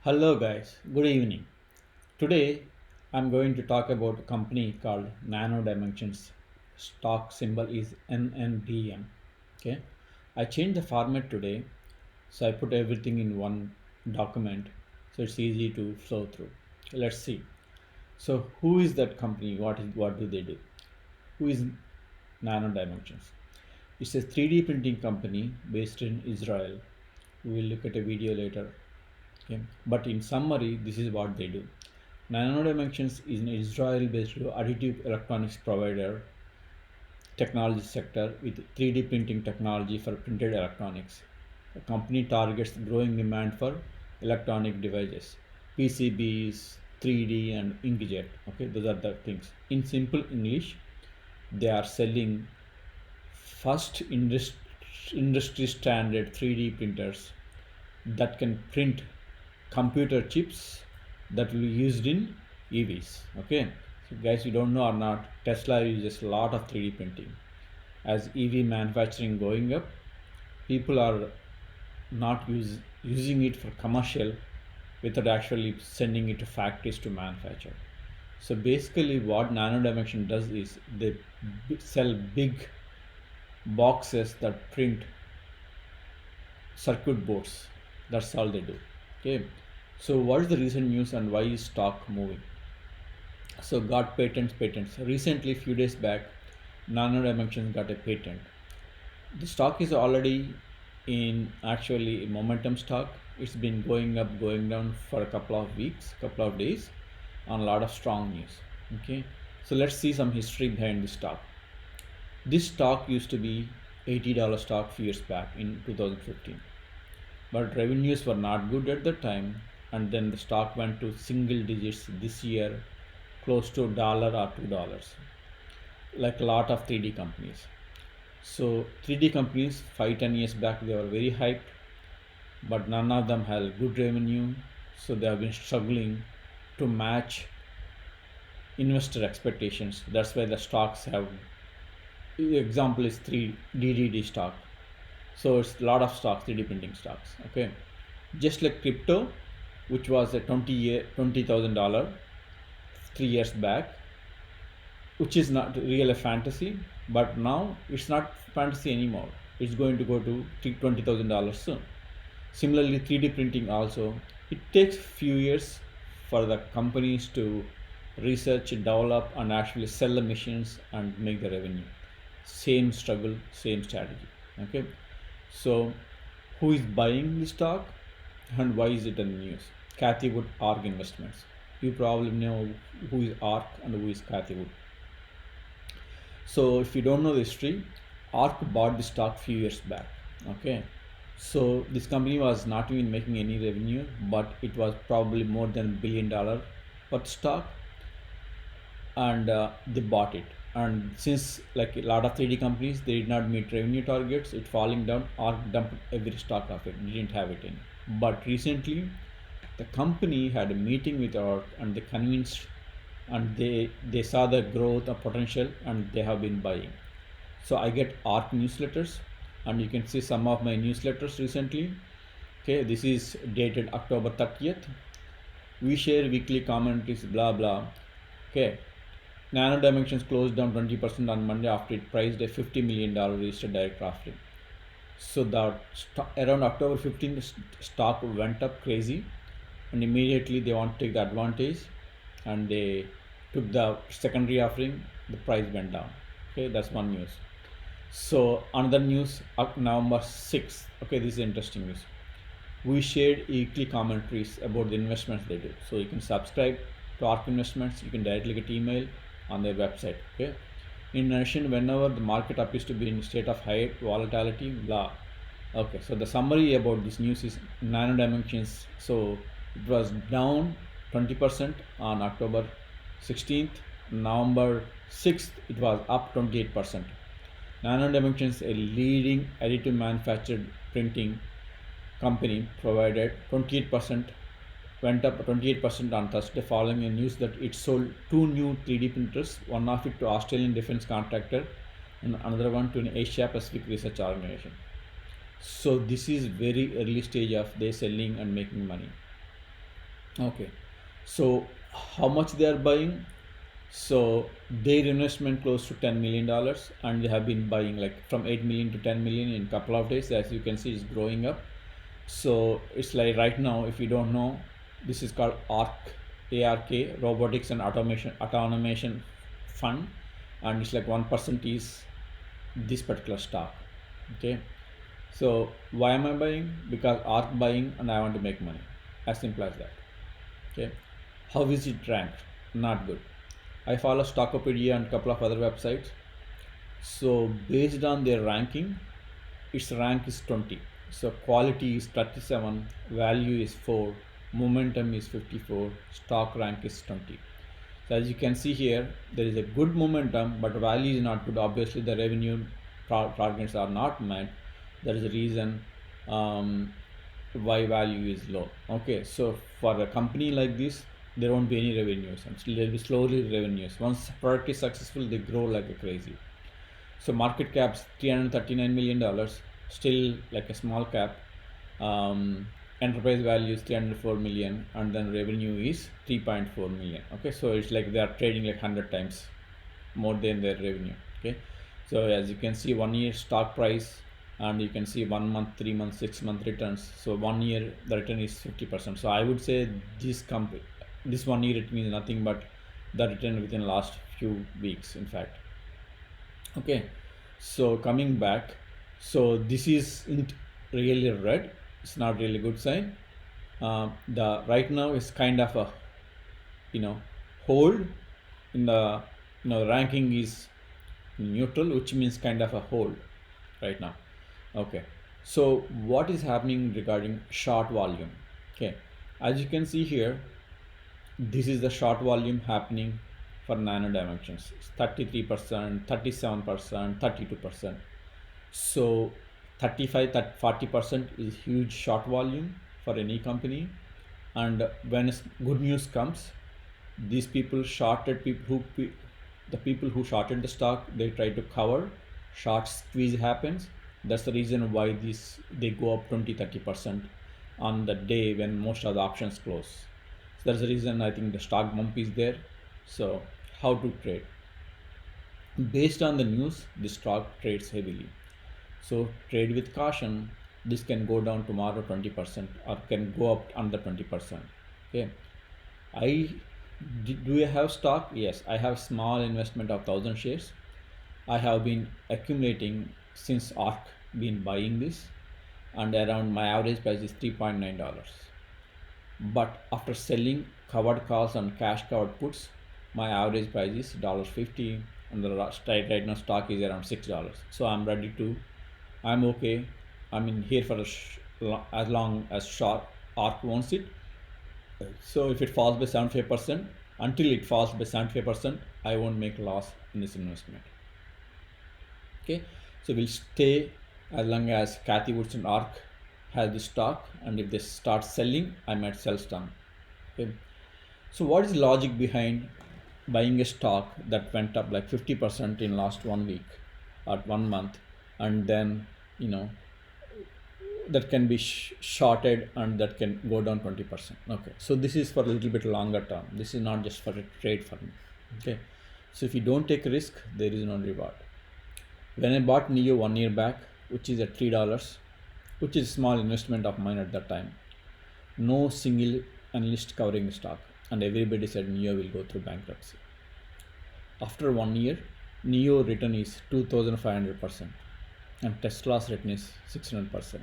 Hello guys, good evening. Today I'm going to talk about a company called Nano Dimensions. Stock symbol is NNDM. Okay. I changed the format today, so I put everything in one document so it's easy to flow through. Let's see. So who is that company? What do they do? Who is Nano Dimensions? It's a 3D printing company based in Israel. We will look at a video later. Okay. But in summary, this is what they do. Nanodimensions is an Israel-based additive electronics provider technology sector with 3D printing technology for printed electronics. The company targets growing demand for electronic devices, PCBs, 3D and inkjet. Okay, those are the things. In simple English, they are selling first industry standard 3D printers that can print computer chips that will be used in EVs. Okay, so guys, you don't know or not, Tesla uses a lot of 3D printing. As EV manufacturing going up, people are not using it for commercial without actually sending it to factories to manufacture. So basically, what Nano Dimension does is they sell big boxes that print circuit boards. That's all they do. Okay. So what is the recent news and why is stock moving? So got patents. Recently, few days back, Nano Dimensions got a patent. The stock is already in actually a momentum stock. It's been going up, going down for a couple of weeks, couple of days, on a lot of strong news. Okay. So let's see some history behind the stock. This stock used to be $80 stock few years back in 2015. But revenues were not good at the time, and then the stock went to single digits this year, close to a dollar or $2, like a lot of 3D companies. So 3D companies 5-10 years back they were very hyped, but none of them had good revenue, so they have been struggling to match investor expectations. That's why the stocks have. Example is 3DDD stock. So it's a lot of stocks, 3D printing stocks. Okay, just like crypto, which was a $20,000 3 years back, which is not really a fantasy, but now it's not fantasy anymore. It's going to go to $20,000 soon. Similarly, 3D printing also, it takes few years for the companies to research, develop, and actually sell the machines and make the revenue. Same struggle, same strategy. Okay, so who is buying the stock and why is it in the news? Cathy Wood ARK Investments. You probably know who is ARK and who is Cathy Wood. So if you don't know the history, ARK bought the stock few years back. Okay, so this company was not even making any revenue, but it was probably more than $1 billion worth stock, and they bought it. And since like a lot of 3D companies, they did not meet revenue targets, it falling down, ARK dumped every stock of it, didn't have it in. But recently, the company had a meeting with ARK and they convinced, and they saw the growth of potential and they have been buying. So I get ARK newsletters, and you can see some of my newsletters recently. Okay, this is dated October 30th. We share weekly commentaries, blah blah. Okay, Nano Dimensions closed down 20% on Monday after it priced a $50 million registered direct offering. So the around October 15th, stock went up crazy, and immediately they want to take the advantage, and they took the secondary offering. The price went down. Okay, that's one news. So another news, November 6th. Okay, this is interesting news. We shared weekly commentaries about the investments they do. So you can subscribe to ARK Investments. You can directly get email on their website. Okay. In addition, whenever the market appears to be in a state of high volatility, blah. Okay. So the summary about this news is Nano Dimensions. So it was down 20% on October 16th. November 6th, it was up 28%. Nano Dimensions, a leading additive manufactured printing company, provided 28% went up 28% on Thursday following a news that it sold two new 3D printers, one of it to Australian defense contractor and another one to an Asia Pacific research organization. So this is very early stage of they selling and making money. Okay, so how much they are buying? So their investment close to $10 million, and they have been buying like from 8 million to 10 million in couple of days. As you can see, it's growing up. So it's like right now, if you don't know, this is called ARK, Robotics and Automation Fund, and it's like 1% is this particular stock. Okay, so why am I buying? Because ARK buying, and I want to make money. As simple as that. Okay, how is it ranked? Not good. I follow Stockopedia and a couple of other websites. So based on their ranking, its rank is 20. So quality is 37, value is 4, momentum is 54, stock rank is 20. So as you can see here, there is a good momentum, but value is not good. Obviously, the revenue targets are not met. That is the reason um, why value is low. Okay, so for a company like this, there won't be any revenues, and they'll be slowly revenues. Once product is successful, they grow like a crazy. So market cap's $339 million, still like a small cap. Um, Enterprise value is 304 million, and then revenue is 3.4 million. Okay, so it's like they are trading like 100 times more than their revenue. Okay, so as you can see, 1 year stock price, and you can see 1 month, 3 months, 6 month returns. So 1 year the return is 50%. So I would say this 1 year return is nothing but the return within last few weeks, in fact. Okay, so coming back, so this isn't really red. It's not really good sign. The right now is kind of a you know hold in the ranking is neutral, which means kind of a hold right now. Okay, so what is happening regarding short volume? Okay, as you can see here, this is the short volume happening for Nano Dimensions. It's 33%, 37%, 32%. So 35, 40% is huge short volume for any company. And when good news comes, these people shorted the people who shorted the stock, they try to cover. Short squeeze happens. That's the reason why they go up 20-30% on the day when most of the options close. So that's the reason I think the stock bump is there. So how to trade? Based on the news, the stock trades heavily. So trade with caution. This can go down tomorrow 20% or can go up under 20%. Okay. I do I have stock? Yes, I have small investment of 1,000 shares. I have been accumulating since ARK been buying this, and around my average price is $3.9. But after selling covered calls and cash covered puts, my average price is $1.50, and the right now stock is around $6. So I'm okay. I'm in here for as long as short ARK wants it. So if it falls by 75%, until it falls by 75%, I won't make loss in this investment. Okay, so we'll stay as long as Cathie Woods and ARK has the stock, and if they start selling, I might sell some. Okay, so what is the logic behind buying a stock that went up like 50% in last 1 week or 1 month, and then you know that can be shorted and that can go down 20%? Okay, so this is for a little bit longer term. This is not just for a trade for me. Okay, so if you don't take risk, there is no reward. When I bought NIO 1 year back, which is at $3, which is a small investment of mine at that time, no single analyst covering the stock, and everybody said NIO will go through bankruptcy. After 1 year, NIO return is 2,500%, and Tesla's return is 600%.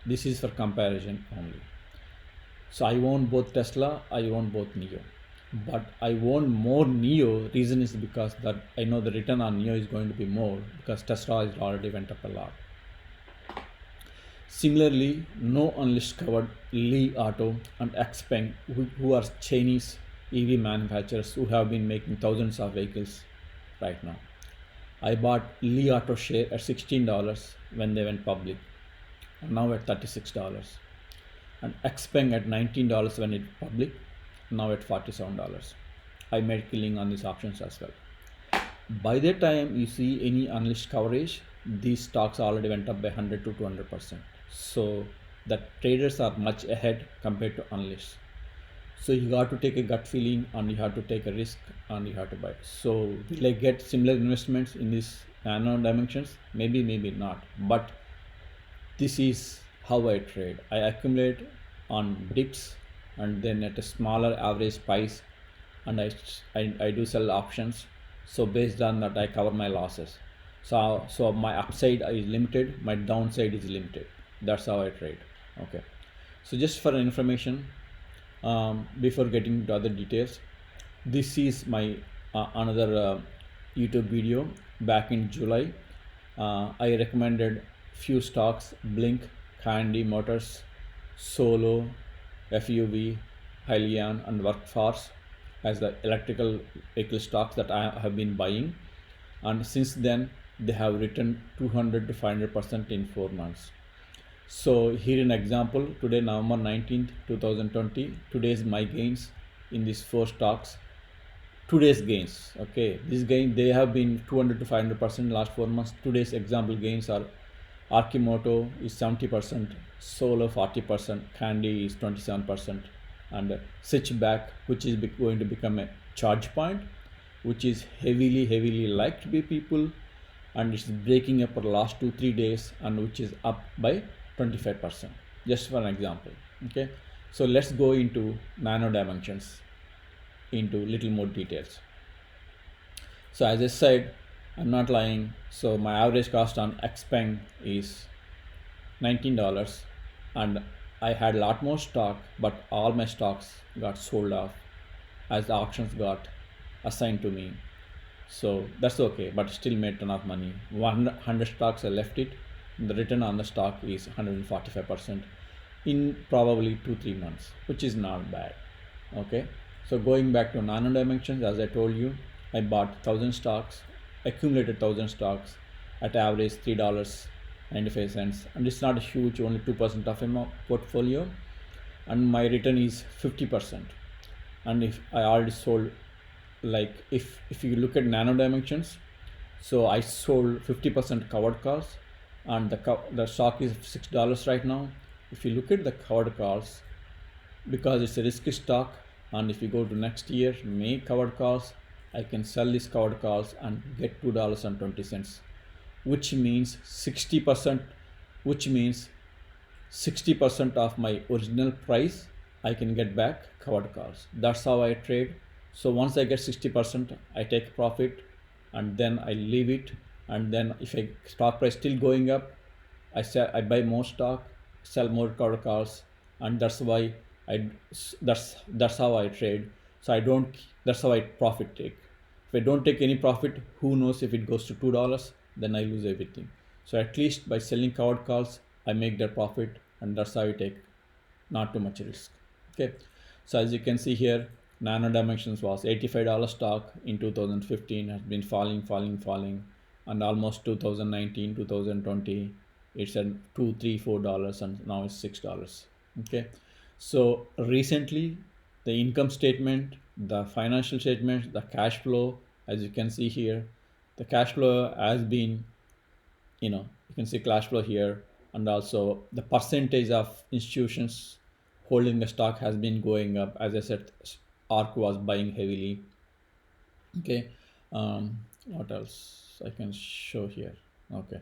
This is for comparison only. So I own both Tesla, I own both NIO. But I own more NIO. Reason is because that I know the return on NIO is going to be more because Tesla has already went up a lot. Similarly, no unlist covered Li Auto and XPeng, who are Chinese EV manufacturers who have been making thousands of vehicles right now. I bought Li Auto share at $16 when they went public, and now at $36, and XPeng at $19 when it public, now at $47. I made killing on these options as well. By the time you see any unlisted coverage, these stocks already went up by 100 to 200%. So the traders are much ahead compared to unlisted. So you got to take a gut feeling and you have to take a risk and you have to buy. So will I get similar investments in these nano dimensions? Maybe, maybe not. But this is how I trade. I accumulate on dips and then at a smaller average price, and I do sell options. So based on that, I cover my losses. So my upside is limited, my downside is limited. That's how I trade. Okay. So just for information, before getting to other details, this is my another YouTube video back in July. I recommended few stocks: Blink, Candy Motors, Solo, FUV, Hylian, and Workforce as the electrical vehicle stocks that I have been buying. And since then, they have returned 200 to 500% in 4 months. So here an example, today November 19th, 2020, today's my gains in these four stocks. Today's gains, okay, this gain they have been 200 to 500% last 4 months. Today's example gains are Arkimoto is 70%, Solar 40%, Candy is 27%, and Switchback, which is going to become a charge point, which is heavily liked by people, and it's breaking up for the last 2 3 days, and which is up by 25%. Just for an example, okay. So let's go into nano dimensions into little more details. So as I said, I'm not lying. So my average cost on Xpeng is $19, and I had a lot more stock, but all my stocks got sold off as the auctions got assigned to me. So that's okay, but still made ton of money. 100 stocks I left it. The return on the stock is 145% in probably 2 3 months, which is not bad. Okay. So going back to nano dimensions, as I told you, I bought 1,000 stocks, accumulated 1,000 stocks at average $3.95, and it's not huge, only 2% of my portfolio, and my return is 50%. And if I already sold, like if you look at nano dimensions, so I sold 50% covered calls, and the stock is $6 right now. If you look at the covered calls, because it's a risky stock, and if you go to next year May covered calls, I can sell these covered calls and get $2.20, which means 60%, which means 60% of my original price I can get back covered calls. That's how I trade. So once I get 60%, I take profit and then I leave it. And then if a stock price still going up, I buy more stock, sell more covered calls, and that's why I that's how I trade. So I don't. That's how I profit take. If I don't take any profit, who knows if it goes to $2, then I lose everything. So at least by selling covered calls, I make that profit, and that's how I take not too much risk. Okay. So as you can see here, Nano Dimensions was $85 stock in 2015, has been falling, and almost 2019, 2020, it's at $2 3 4, and now it's $6. Okay. So recently, the income statement, the financial statement, the cash flow, as you can see here, the cash flow has been, you can see cash flow here, and also the percentage of institutions holding the stock has been going up. As I said, ARK was buying heavily. Okay. What else I can show here? Okay.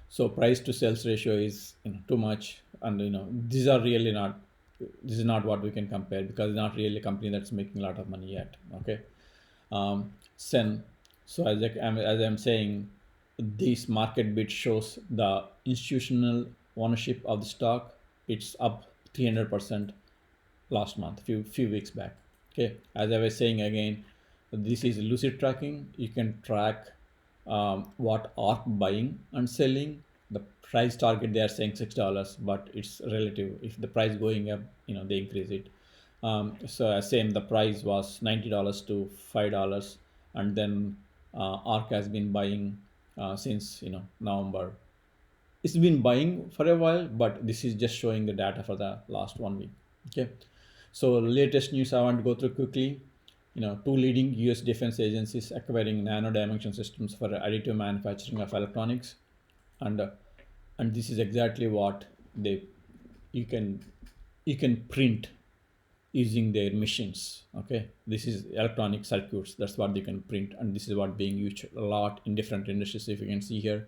So price to sales ratio is too much, and these are really not. This is not what we can compare because it's not really a company that's making a lot of money yet. Okay. Sen. So as I'm saying, this market bid shows the institutional ownership of the stock. It's up 300% last month, few weeks back. Okay. As I was saying again, this is lucid tracking. You can track what ARK buying and selling. The price target they are saying $6, but it's relative. If the price going up, they increase it. So same, the price was $90 to $5, and then ARK has been buying since November. It's been buying for a while, but this is just showing the data for the last 1 week. Okay. So latest news I want to go through quickly. Two leading US defense agencies acquiring nano dimension systems for additive manufacturing of electronics, and this is exactly what they you can print using their machines. Okay, this is electronic circuits, that's what they can print, and this is what being used a lot in different industries. If you can see here,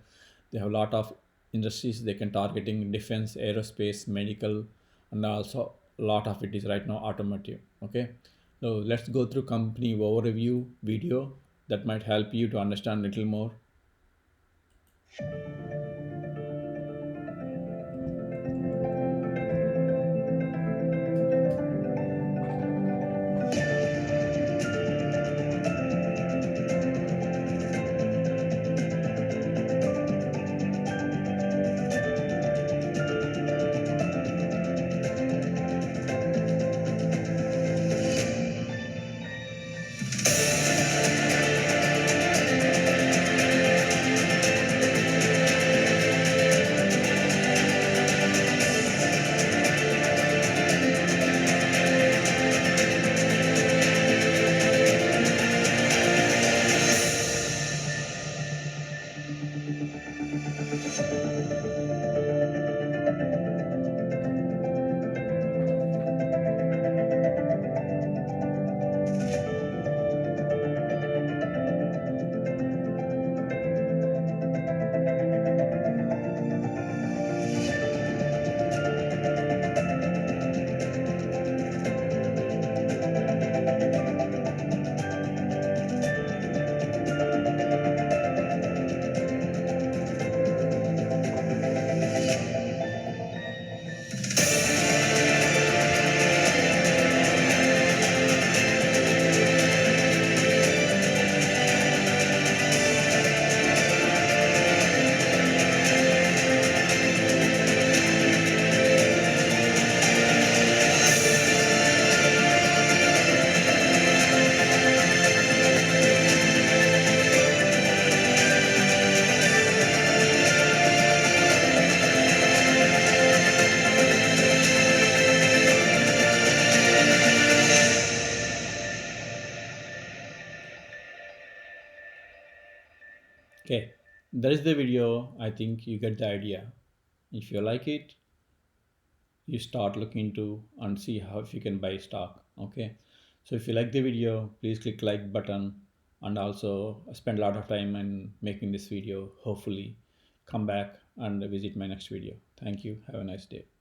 they have a lot of industries they can targeting: defense, aerospace, medical, and also a lot of it is right now automotive. Okay, so let's go through company overview video that might help you to understand a little more. Okay, that is the video. I think you get the idea. If you like it, you start looking into and see how if you can buy stock. Okay, so if you like the video, please click like button, and also spend a lot of time in making this video. Hopefully come back and visit my next video. Thank you, have a nice day.